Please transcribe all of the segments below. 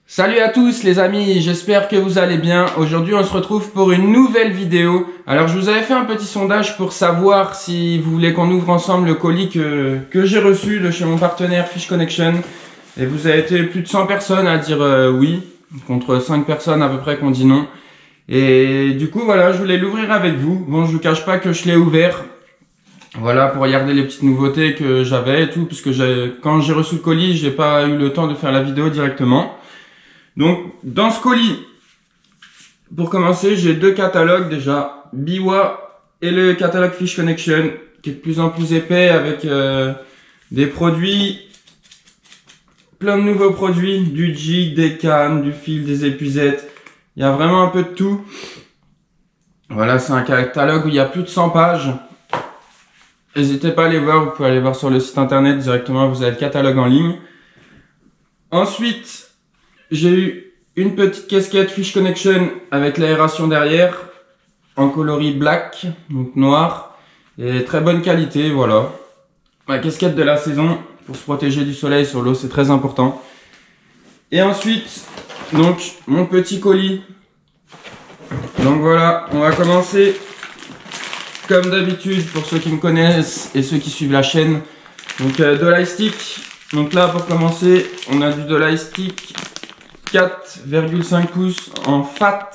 Salut à tous les amis, j'espère que vous allez bien. Aujourd'hui on se retrouve pour une nouvelle vidéo. Alors je vous avais fait un petit sondage pour savoir si vous voulez qu'on ouvre ensemble le colis que j'ai reçu de chez mon partenaire Fish Connection. Et vous avez été plus de 100 personnes à dire oui, contre 5 personnes à peu près qui ont dit non. Et du coup voilà, je voulais l'ouvrir avec vous. Bon, je vous cache pas que je l'ai ouvert. Voilà, pour regarder les petites nouveautés que j'avais et tout, parce que quand j'ai reçu le colis, j'ai pas eu le temps de faire la vidéo directement. Donc, dans ce colis, pour commencer, j'ai deux catalogues déjà, Biwa et le catalogue Fish Connection, qui est de plus en plus épais avec des produits, plein de nouveaux produits, du jig, des cannes, du fil, des épuisettes. Il y a vraiment un peu de tout. Voilà, c'est un catalogue où il y a plus de 100 pages. N'hésitez pas à aller voir, vous pouvez aller voir sur le site internet directement, vous avez le catalogue en ligne. Ensuite, j'ai eu une petite casquette Fish Connection avec l'aération derrière, en coloris black, donc noir, et très bonne qualité, voilà. Ma casquette de la saison, pour se protéger du soleil sur l'eau, c'est très important. Et ensuite, donc, mon petit colis. Donc voilà, on va commencer comme d'habitude pour ceux qui me connaissent et ceux qui suivent la chaîne. Donc Dolly Stick. Donc là, pour commencer, on a du Dolly Stick 4,5 pouces en fat.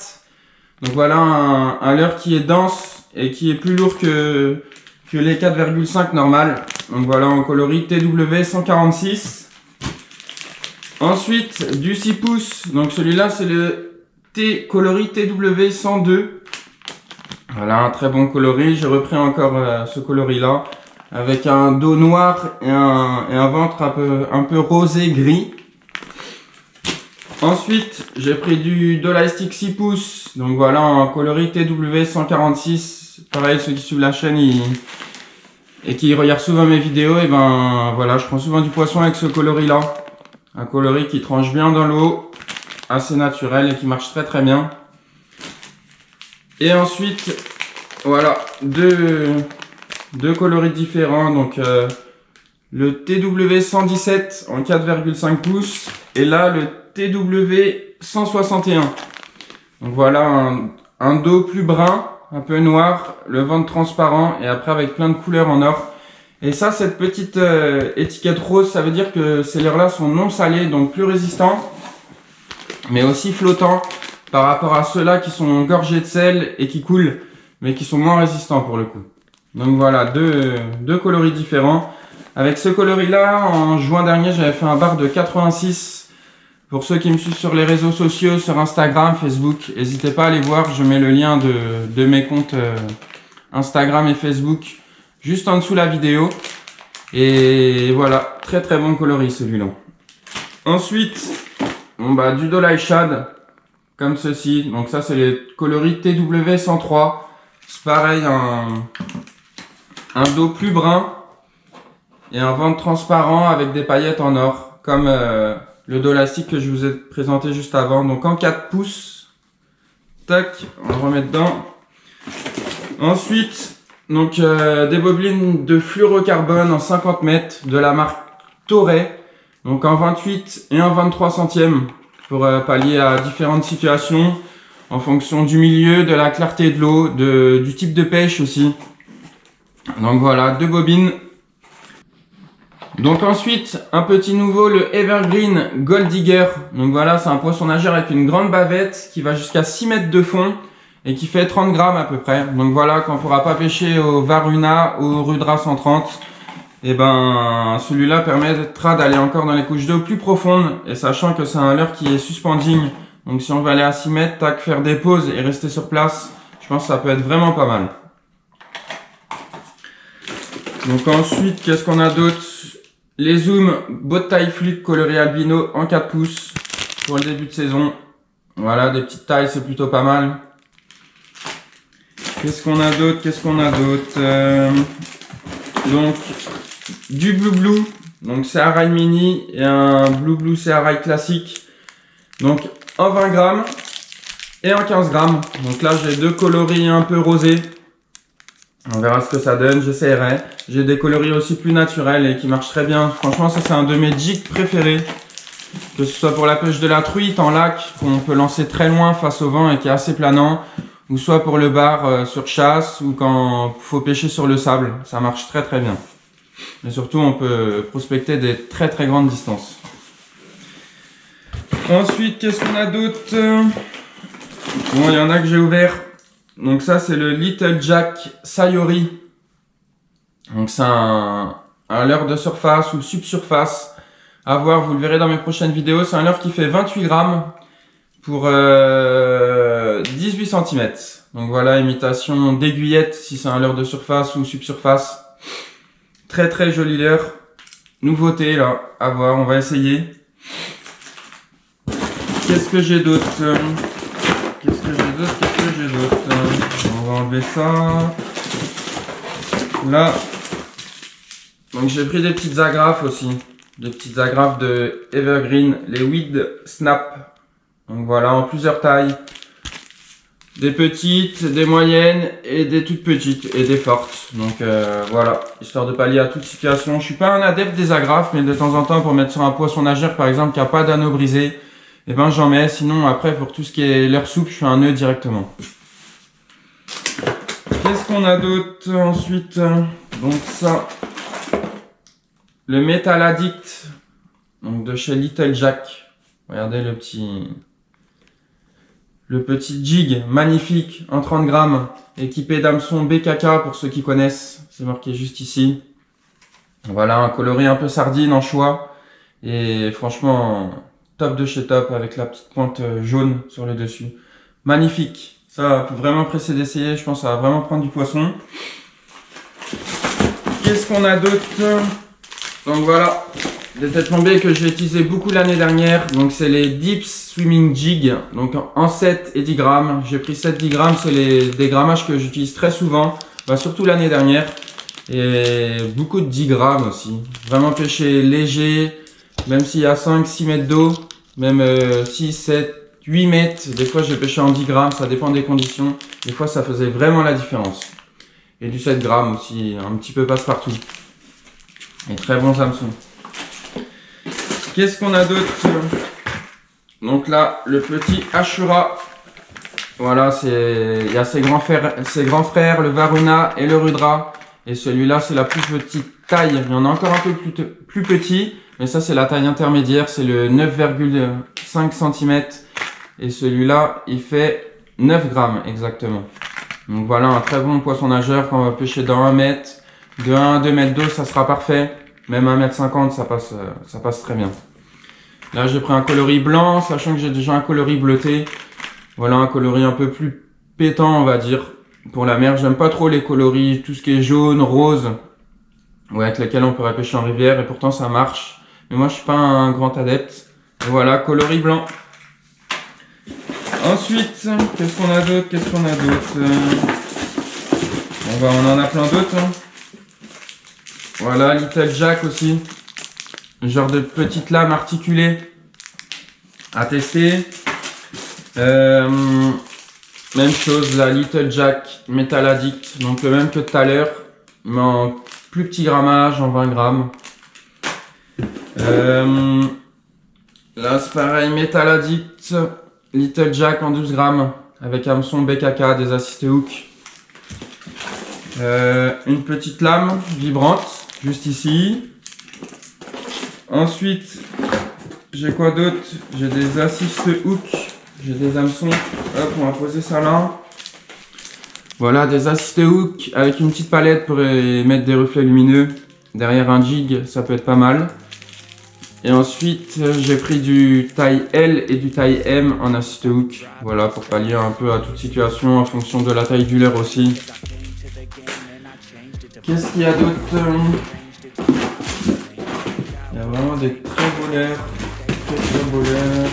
Donc voilà un leurre qui est dense et qui est plus lourd que les 4,5 normales. Donc voilà en coloris TW 146. Ensuite du 6 pouces. Donc celui-là c'est le coloris TW 102. Voilà un très bon coloris. J'ai repris encore ce coloris là avec un dos noir et un ventre un peu rosé gris. Ensuite, j'ai pris du Dolly Stick 6 pouces, donc voilà, en coloris TW 146. Pareil, ceux qui suivent la chaîne et qui regardent souvent mes vidéos, et ben voilà, je prends souvent du poisson avec ce coloris-là. Un coloris qui tranche bien dans l'eau, assez naturel et qui marche très très bien. Et ensuite, voilà, deux coloris différents, donc le TW 117 en 4,5 pouces, et là le TW 161. Donc voilà un dos plus brun, un peu noir, le ventre transparent et après avec plein de couleurs en or. Et ça, cette petite étiquette rose, ça veut dire que ces leurres là sont non salés, donc plus résistants, mais aussi flottants par rapport à ceux-là qui sont gorgés de sel et qui coulent, mais qui sont moins résistants pour le coup. Donc voilà, deux coloris différents. Avec ce coloris là, en juin dernier, j'avais fait un bar de 86. Pour ceux qui me suivent sur les réseaux sociaux, sur Instagram, Facebook, n'hésitez pas à aller voir, je mets le lien de mes comptes Instagram et Facebook juste en dessous de la vidéo. Et voilà, très très bon coloris celui-là. Ensuite, bon bah, du Dolly Shad, comme ceci. Donc ça c'est les coloris TW 103. C'est pareil, un dos plus brun et un ventre transparent avec des paillettes en or, comme le Dolly Stick que je vous ai présenté juste avant. Donc en 4 pouces. Tac, on le remet dedans. Ensuite, donc des bobines de fluorocarbone en 50 mètres de la marque Toray. Donc en 28 et en 23 centièmes pour pallier à différentes situations en fonction du milieu, de la clarté de l'eau, du type de pêche aussi. Donc voilà, deux bobines. Donc ensuite, un petit nouveau, le Evergreen Gold Digger. Donc voilà, c'est un poisson nageur avec une grande bavette qui va jusqu'à 6 mètres de fond et qui fait 30 grammes à peu près. Donc voilà, quand on ne pourra pas pêcher au Varuna ou au Rudra 130, et ben celui-là permettra d'aller encore dans les couches d'eau plus profondes. Et sachant que c'est un leurre qui est suspending, donc si on veut aller à 6 mètres, tac, faire des pauses et rester sur place, je pense que ça peut être vraiment pas mal. Donc ensuite, qu'est-ce qu'on a d'autre? Les Zoom Boat Taille Fluke coloris albino en 4 pouces pour le début de saison. Voilà, des petites tailles, c'est plutôt pas mal. Qu'est-ce qu'on a d'autre? Donc, du Blue Blue, donc CRI mini et un Blue Blue CRI classique. Donc, en 20 grammes et en 15 grammes. Donc là, j'ai deux coloris un peu rosés. On verra ce que ça donne, j'essaierai. J'ai des coloris aussi plus naturels et qui marchent très bien. Franchement, ça c'est un de mes jigs préférés. Que ce soit pour la pêche de la truite en lac, qu'on peut lancer très loin face au vent et qui est assez planant, ou soit pour le bar sur chasse, ou quand il faut pêcher sur le sable. Ça marche très très bien. Et surtout, on peut prospecter des très très grandes distances. Ensuite, qu'est-ce qu'on a d'autre? Bon, il y en a que j'ai ouvert. Donc ça, c'est le Little Jack Sayori. Donc c'est un leurre de surface ou subsurface. À voir, vous le verrez dans mes prochaines vidéos. C'est un leurre qui fait 28 grammes pour 18 cm. Donc voilà, imitation d'aiguillette si c'est un leurre de surface ou subsurface. Très très joli leurre. Nouveauté là, à voir, on va essayer. Qu'est-ce que j'ai d'autre? On va enlever ça. Là. Donc j'ai pris des petites agrafes aussi. Des petites agrafes de Evergreen, les Weed Snap. Donc voilà, en plusieurs tailles. Des petites, des moyennes et des toutes petites et des fortes. Donc voilà, histoire de pallier à toute situation. Je suis pas un adepte des agrafes, mais de temps en temps pour mettre sur un poisson nageur par exemple qui a pas d'anneau brisé, et ben j'en mets. Sinon après pour tout ce qui est leurre souple, je fais un nœud directement. Qu'est-ce qu'on a d'autre ensuite? Donc ça, le Metal Addict, donc de chez Little Jack. Regardez le petit jig magnifique en 30 grammes, équipé d'hameçon BKK pour ceux qui connaissent, c'est marqué juste ici. Voilà, un coloris un peu sardine en choix, et franchement top de chez top avec la petite pointe jaune sur le dessus. Magnifique, ça faut vraiment presser d'essayer, je pense que ça va vraiment prendre du poisson. Qu'est-ce qu'on a d'autre? Donc voilà, des têtes plombées que j'ai utilisé beaucoup l'année dernière. Donc c'est les Dips Swimming Jig, donc en 7 et 10 grammes. J'ai pris 7-10 grammes, c'est des grammages que j'utilise très souvent, surtout l'année dernière. Et beaucoup de 10 grammes aussi. Vraiment pêcher léger, même s'il y a 5-6 mètres d'eau, même 6, 7, 8 mètres. Des fois j'ai pêché en 10 grammes, ça dépend des conditions. Des fois ça faisait vraiment la différence. Et du 7 grammes aussi, un petit peu passe-partout. Et très bons hameçons. Qu'est-ce qu'on a d'autre? Donc là, le petit Ashura. Voilà, il y a ses grands frères, le Varuna et le Rudra. Et celui-là, c'est la plus petite taille. Il y en a encore un peu plus petit. Mais ça, c'est la taille intermédiaire. C'est le 9,5 cm. Et celui-là, il fait 9 grammes exactement. Donc voilà, un très bon poisson nageur quand on va pêcher dans 1 mètre. De 1 à 2 mètres d'eau, ça sera parfait. Même 1,50 m, ça passe très bien. Là, j'ai pris un coloris blanc, sachant que j'ai déjà un coloris bleuté. Voilà, un coloris un peu plus pétant, on va dire. Pour la mer, j'aime pas trop les coloris, tout ce qui est jaune, rose, ouais, avec lesquels on pourrait pêcher en rivière, et pourtant ça marche. Mais moi, je suis pas un grand adepte. Et voilà, coloris blanc. Ensuite, qu'est-ce qu'on a d'autre? On en a plein d'autres. Hein. Voilà, Little Jack aussi. Genre de petite lame articulée à tester. Même chose, la Little Jack Metal Addict. Donc le même que tout à l'heure, mais en plus petit grammage, en 20 grammes. Là, c'est pareil, Metal Addict. Little Jack en 12 grammes. Avec hameçon BKK, des assistés hook. Une petite lame vibrante, juste ici. Ensuite, j'ai quoi d'autre? J'ai des assistes hook, j'ai des hameçons. Hop, on va poser ça là. Voilà, des assistes hook avec une petite palette pour mettre des reflets lumineux. Derrière un jig, ça peut être pas mal. Et ensuite, j'ai pris du taille L et du taille M en assist hook. Voilà, pour pallier un peu à toute situation en fonction de la taille du leurre aussi. Qu'est-ce qu'il y a d'autre? Il y a vraiment des très beaux leurres. Très beaux leurres.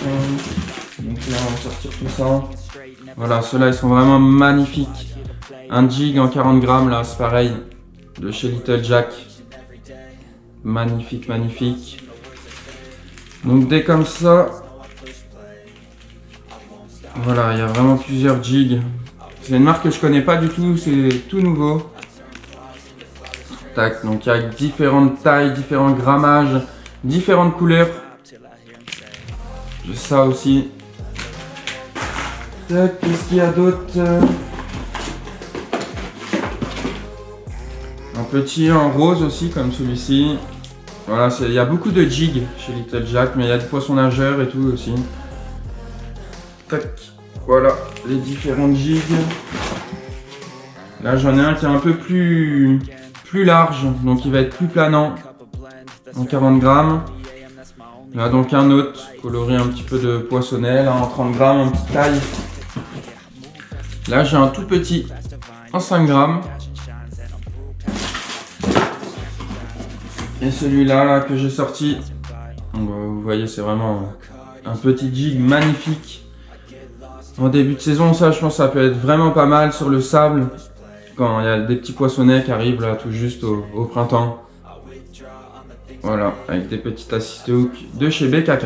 Donc là, on va sortir tout ça. Voilà, ceux-là, ils sont vraiment magnifiques. Un jig en 40 grammes, là, c'est pareil. De chez Little Jack. Magnifique, magnifique. Donc dès comme ça. Voilà, il y a vraiment plusieurs jigs. C'est une marque que je connais pas du tout, c'est tout nouveau. Tac, donc il y a différentes tailles, différents grammages, différentes couleurs. J'ai ça aussi. Tac, qu'est-ce qu'il y a d'autre? Un petit en rose aussi, comme celui-ci. Voilà, il y a beaucoup de jigs chez Little Jack, mais il y a des poissons nageurs et tout aussi. Tac, voilà les différents jigs. Là, j'en ai un qui est un peu plus large, donc il va être plus planant, en 40 grammes. Là, donc un autre, coloré un petit peu de poissonnet, là, en 30 grammes, en petite taille. Là, j'ai un tout petit, en 5 grammes. Et celui-là là, que j'ai sorti, donc, vous voyez, c'est vraiment un petit jig magnifique. En début de saison, ça, je pense que ça peut être vraiment pas mal sur le sable. Quand il y a des petits poissonnets qui arrivent là tout juste au printemps. Voilà, avec des petites assist hooks de chez BKK.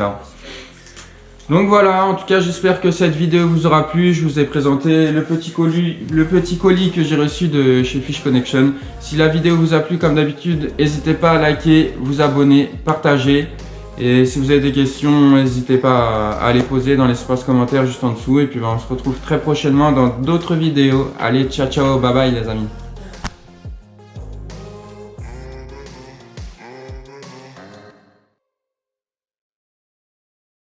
Donc voilà, en tout cas j'espère que cette vidéo vous aura plu. Je vous ai présenté le petit colis que j'ai reçu de chez Fish Connection. Si la vidéo vous a plu, comme d'habitude, n'hésitez pas à liker, vous abonner, partager. Et si vous avez des questions, n'hésitez pas à les poser dans l'espace commentaire juste en dessous. Et puis on se retrouve très prochainement dans d'autres vidéos. Allez, ciao ciao, bye bye les amis.